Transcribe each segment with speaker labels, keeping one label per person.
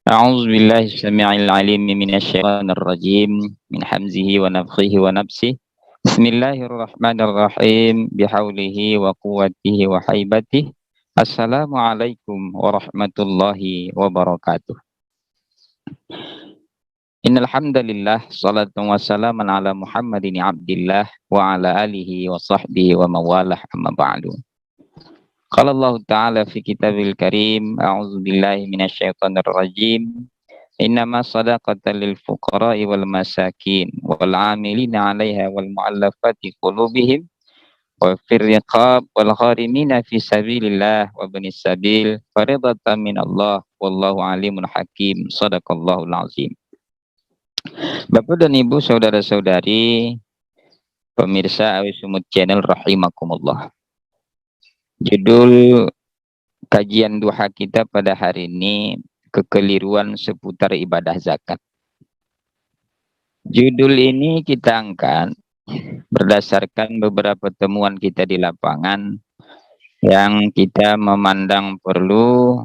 Speaker 1: أعوذ بالله السميع العليم من الشيطان الرجيم من حمزه ونفخه ونفسه. بسم الله الرحمن الرحيم بحوله وقوته وحيبته. السلام عليكم ورحمة الله وبركاته. Innal hamdalillah salatu wassalamu ala Muhammadin abdillah wa ala alihi wa sahbihi wa mawalah amma ba'du. Qala Allah Ta'ala fi kitabil karim, a'udzu billahi minasyaitonir rajim. Innama sadaqata lil fuqara'i wal masakin wal 'amilina 'alaiha wal mu'allafati qulubihim wa fir riqab wal gharimina fi sabilillah wa ibnis sabil faridatan min Allah wallahu alimun hakim. Shadaqallahul azim. Bapak dan Ibu, saudara-saudari pemirsa Awi Sumut Channel rahimakumullah. Judul kajian duha kita pada hari ini, kekeliruan seputar ibadah zakat. Judul ini kita angkat berdasarkan beberapa temuan kita di lapangan yang kita memandang perlu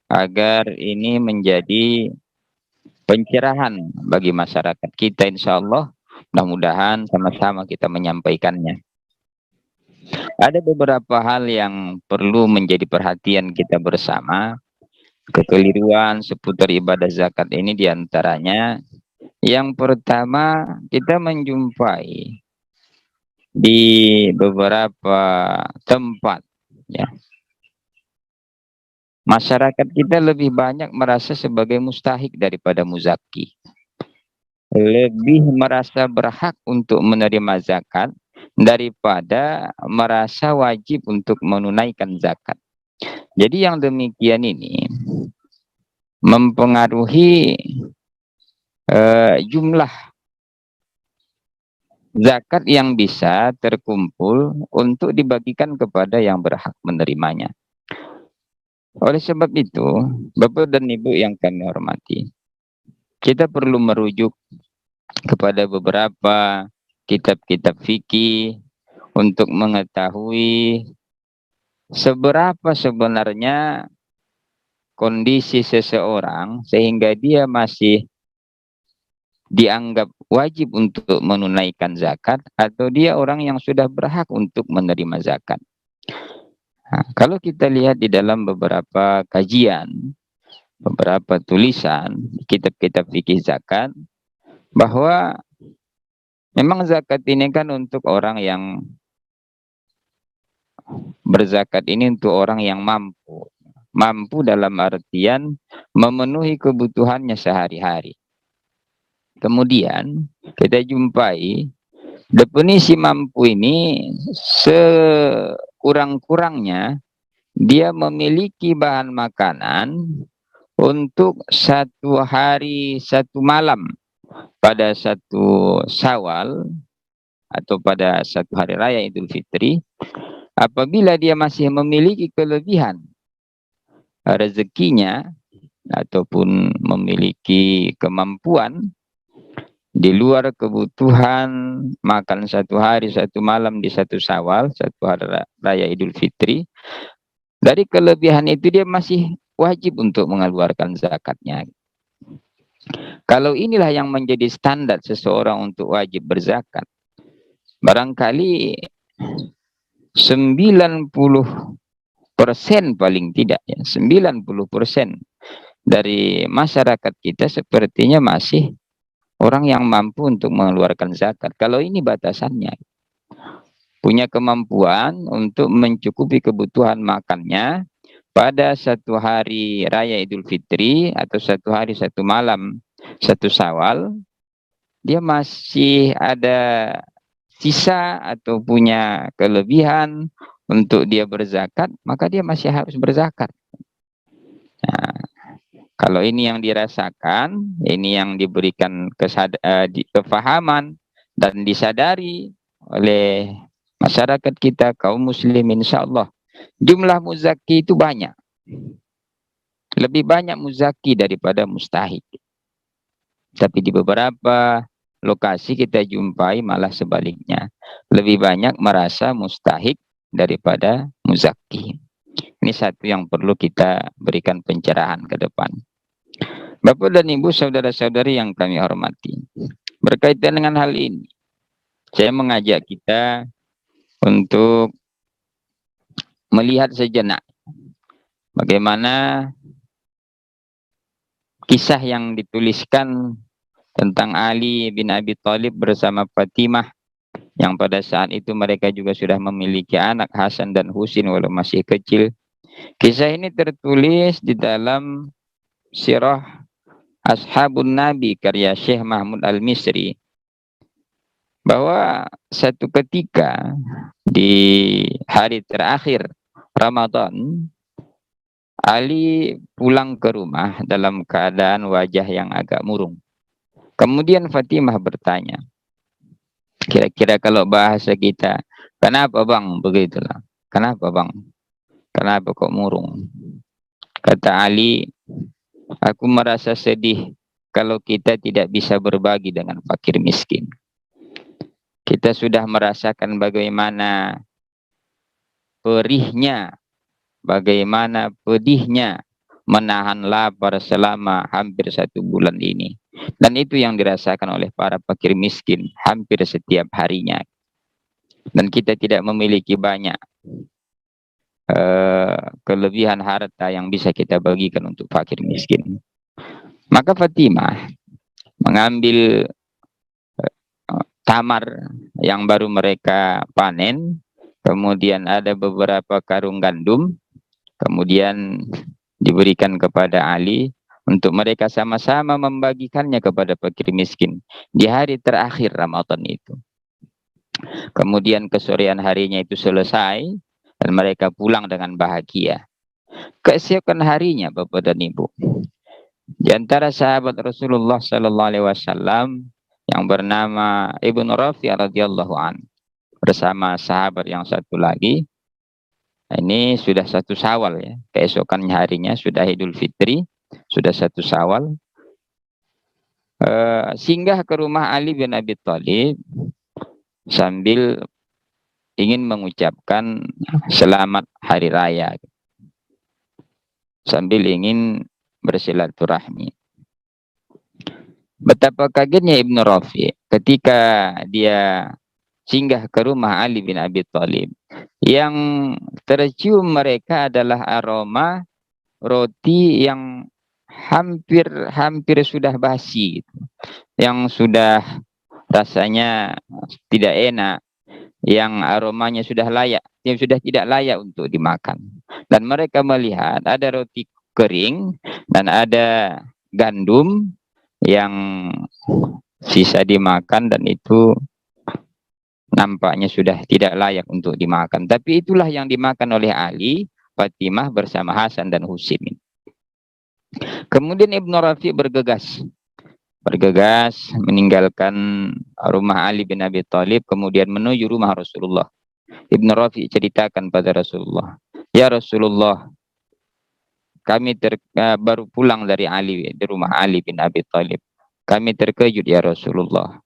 Speaker 1: agar ini menjadi pencerahan bagi masyarakat kita, insya Allah. Mudah-mudahan sama-sama kita menyampaikannya. Ada beberapa hal yang perlu menjadi perhatian kita bersama. Kekeliruan seputar ibadah zakat ini diantaranya, yang pertama kita menjumpai di beberapa tempat, ya, masyarakat kita lebih banyak merasa sebagai mustahik daripada muzaki, lebih merasa berhak untuk menerima zakat daripada merasa wajib untuk menunaikan zakat. Jadi yang demikian ini mempengaruhi jumlah zakat yang bisa terkumpul untuk dibagikan kepada yang berhak menerimanya. Oleh sebab itu, Bapak dan Ibu yang kami hormati, kita perlu merujuk kepada beberapa kitab-kitab fikih untuk mengetahui seberapa sebenarnya kondisi seseorang sehingga dia masih dianggap wajib untuk menunaikan zakat atau dia orang yang sudah berhak untuk menerima zakat. Nah, kalau kita lihat di dalam beberapa kajian, beberapa tulisan kitab-kitab fikih zakat, bahwa memang zakat ini kan untuk orang yang berzakat, ini untuk orang yang mampu. Mampu dalam artian memenuhi kebutuhannya sehari-hari. Kemudian kita jumpai definisi mampu ini sekurang-kurangnya dia memiliki bahan makanan untuk 1 hari 1 malam pada 1 Syawal atau pada 1 hari raya Idul Fitri. Apabila dia masih memiliki kelebihan rezekinya ataupun memiliki kemampuan di luar kebutuhan makan 1 hari 1 malam di 1 Syawal, 1 hari raya Idul Fitri, dari kelebihan itu dia masih wajib untuk mengeluarkan zakatnya. Kalau inilah yang menjadi standar seseorang untuk wajib berzakat, barangkali 90% paling tidak, ya, 90% dari masyarakat kita sepertinya masih orang yang mampu untuk mengeluarkan zakat. Kalau ini batasannya, punya kemampuan untuk mencukupi kebutuhan makannya pada 1 hari raya Idul Fitri atau 1 hari 1 malam 1 Syawal, dia masih ada sisa atau punya kelebihan untuk dia berzakat, maka dia masih harus berzakat. Nah, kalau ini yang dirasakan, ini yang diberikan kefahaman dan disadari oleh masyarakat kita, kaum muslimin, insya Allah jumlah muzaki itu banyak. Lebih banyak muzaki daripada mustahik. Tapi di beberapa lokasi kita jumpai malah sebaliknya. Lebih banyak merasa mustahik daripada muzaki. Ini satu yang perlu kita berikan pencerahan ke depan. Bapak dan Ibu, saudara-saudari yang kami hormati, berkaitan dengan hal ini, saya mengajak kita untuk melihat sejenak bagaimana kisah yang dituliskan tentang Ali bin Abi Thalib bersama Fatimah, yang pada saat itu mereka juga sudah memiliki anak Hasan dan Husin walau masih kecil. Kisah ini tertulis di dalam Sirah Ashabun Nabi karya Syekh Mahmud Al-Misri, bahwa satu ketika di hari terakhir Ramadan, Ali pulang ke rumah dalam keadaan wajah yang agak murung. Kemudian Fatimah bertanya, kira-kira kalau bahasa kita, kenapa bang begitulah? Kenapa bang? Kenapa kok murung? Kata Ali, aku merasa sedih kalau kita tidak bisa berbagi dengan fakir miskin. Kita sudah merasakan bagaimana perihnya, bagaimana pedihnya menahan lapar selama hampir 1 bulan ini. Dan itu yang dirasakan oleh para fakir miskin hampir setiap harinya. Dan kita tidak memiliki banyak kelebihan harta yang bisa kita bagikan untuk fakir miskin. Maka Fatimah mengambil tamar yang baru mereka panen, kemudian ada beberapa karung gandum, kemudian diberikan kepada Ali untuk mereka sama-sama membagikannya kepada fakir miskin di hari terakhir Ramadan itu. Kemudian kesorean harinya itu selesai dan mereka pulang dengan bahagia. Keesokan harinya, Bapak dan Ibu, di antara sahabat Rasulullah Sallallahu Alaihi Wasallam yang bernama Ibnu Rafi radhiyallahu an bersama sahabat yang satu lagi, ini sudah 1 Syawal ya, keesokan harinya sudah Idul Fitri, sudah 1 Syawal, singgah ke rumah Ali bin Abi Thalib sambil ingin mengucapkan selamat hari raya, sambil ingin bersilaturahmi. Betapa kagetnya Ibnu Rafi ketika dia singgah ke rumah Ali bin Abi Thalib. Yang tercium mereka adalah aroma roti yang hampir sudah basi, yang sudah rasanya tidak enak, yang aromanya sudah layak, yang sudah tidak layak untuk dimakan. Dan mereka melihat ada roti kering dan ada gandum yang sisa dimakan, dan itu nampaknya sudah tidak layak untuk dimakan. Tapi itulah yang dimakan oleh Ali, Fatimah bersama Hasan dan Husin. Kemudian Ibnu Rafi bergegas meninggalkan rumah Ali bin Abi Thalib, kemudian menuju rumah Rasulullah. Ibnu Rafi ceritakan pada Rasulullah, ya Rasulullah, kami baru pulang dari rumah Ali bin Abi Thalib. Kami terkejut ya Rasulullah.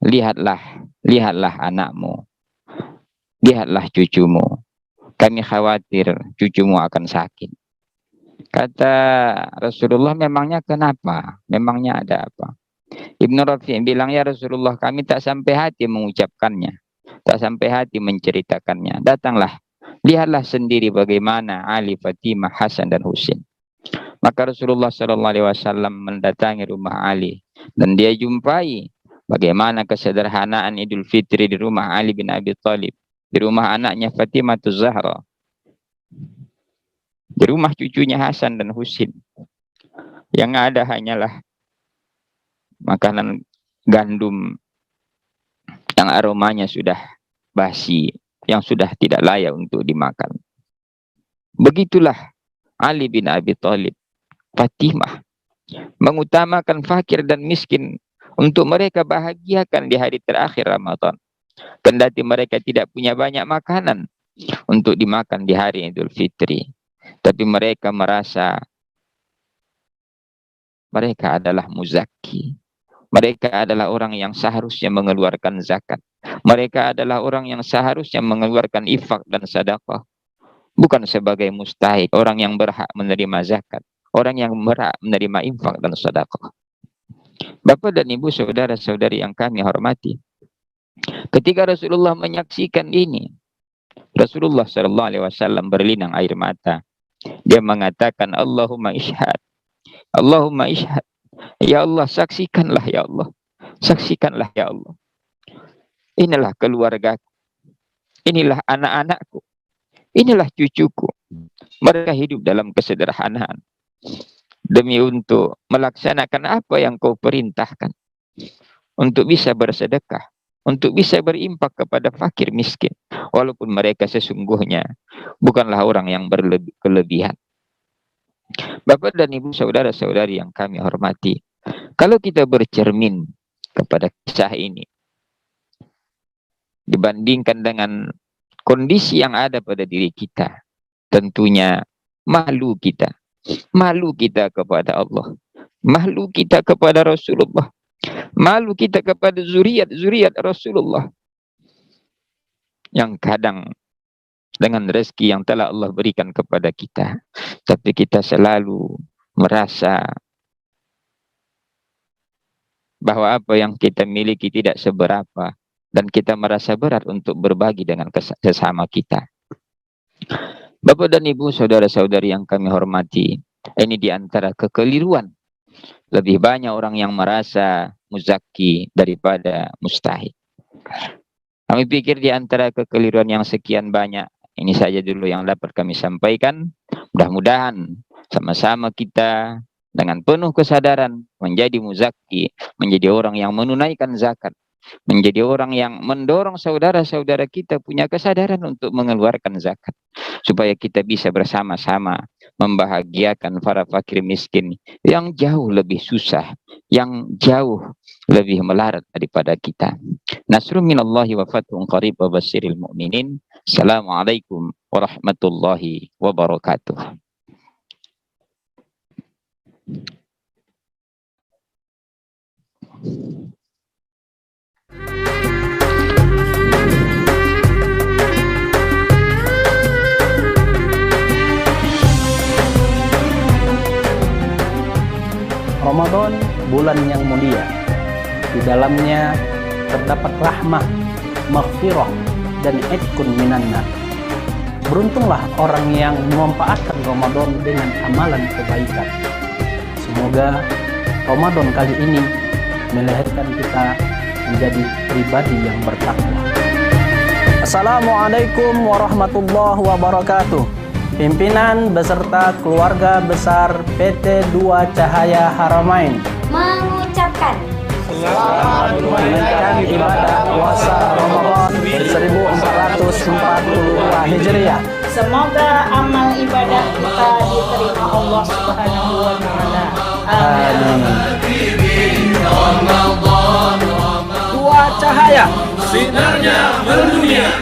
Speaker 1: Lihatlah anakmu, lihatlah cucumu. Kami khawatir cucumu akan sakit. Kata Rasulullah, memangnya kenapa? Memangnya ada apa? Ibnu Rafi bilang, ya Rasulullah, kami tak sampai hati mengucapkannya, tak sampai hati menceritakannya. Datanglah, lihatlah sendiri bagaimana Ali, Fatimah, Hasan dan Husin. Maka Rasulullah SAW mendatangi rumah Ali dan dia jumpai bagaimana kesederhanaan Idul Fitri di rumah Ali bin Abi Thalib, di rumah anaknya Fatimah Zahra, di rumah cucunya Hasan dan Husin. Yang ada hanyalah makanan gandum yang aromanya sudah basi, yang sudah tidak layak untuk dimakan. Begitulah Ali bin Abi Thalib, Fatimah mengutamakan fakir dan miskin untuk mereka bahagiakan di hari terakhir Ramadan. Kendati mereka tidak punya banyak makanan untuk dimakan di hari Idul Fitri, tapi mereka merasa mereka adalah muzaki. Mereka adalah orang yang seharusnya mengeluarkan zakat. Mereka adalah orang yang seharusnya mengeluarkan infak dan sedekah. Bukan sebagai mustahik, orang yang berhak menerima zakat. orang yang berhak menerima infak dan sedekah. Bapak dan Ibu, saudara-saudari yang kami hormati, ketika Rasulullah menyaksikan ini, Rasulullah Shallallahu Alaihi Wasallam berlinang air mata. Dia mengatakan, Allahumma ishhad, Allahumma ishhad, ya Allah saksikanlah, ya Allah saksikanlah, ya Allah. Inilah keluargaku, inilah anak-anakku, inilah cucuku. Mereka hidup dalam kesederhanaan demi untuk melaksanakan apa yang kau perintahkan, untuk bisa bersedekah, untuk bisa berimpak kepada fakir miskin, walaupun mereka sesungguhnya bukanlah orang yang berkelebihan. Bapak dan Ibu, saudara-saudari yang kami hormati, kalau kita bercermin kepada kisah ini dibandingkan dengan kondisi yang ada pada diri kita, tentunya malu kita kepada Allah, malu kita kepada Rasulullah, malu kita kepada zuriat Rasulullah, yang kadang dengan rezeki yang telah Allah berikan kepada kita, tapi kita selalu merasa bahwa apa yang kita miliki tidak seberapa, dan kita merasa berat untuk berbagi dengan sesama kita. Bapak dan Ibu, saudara-saudari yang kami hormati, ini diantara kekeliruan. Lebih banyak orang yang merasa muzaki daripada mustahik. Kami pikir diantara kekeliruan yang sekian banyak, ini saja dulu yang dapat kami sampaikan. Mudah-mudahan sama-sama kita dengan penuh kesadaran menjadi muzaki, menjadi orang yang menunaikan zakat, menjadi orang yang mendorong saudara-saudara kita punya kesadaran untuk mengeluarkan zakat, supaya kita bisa bersama-sama membahagiakan para fakir miskin yang jauh lebih susah, yang jauh lebih melarat daripada kita. Nasrun minallahi wa fathun qarib wa basyiril mu'minin. Assalamualaikum warahmatullahi wabarakatuh.
Speaker 2: Ramadan bulan yang mulia. Di dalamnya terdapat rahmah, maghfirah, dan itkun minannar. Beruntunglah orang yang memanfaatkan Ramadan dengan amalan kebaikan. Semoga Ramadan kali ini melahirkan kita menjadi pribadi yang bertakwa. Assalamualaikum warahmatullahi wabarakatuh. Pimpinan beserta keluarga besar PT Dua Cahaya Haramain
Speaker 3: mengucapkan
Speaker 2: selamat menunaikan ibadah puasa Ramadan 1442 Hijriah.
Speaker 3: semoga amal ibadah kita diterima Allah Subhanahu wa taala.
Speaker 2: Amin. Dua Cahaya,
Speaker 4: sinarnya mendunia.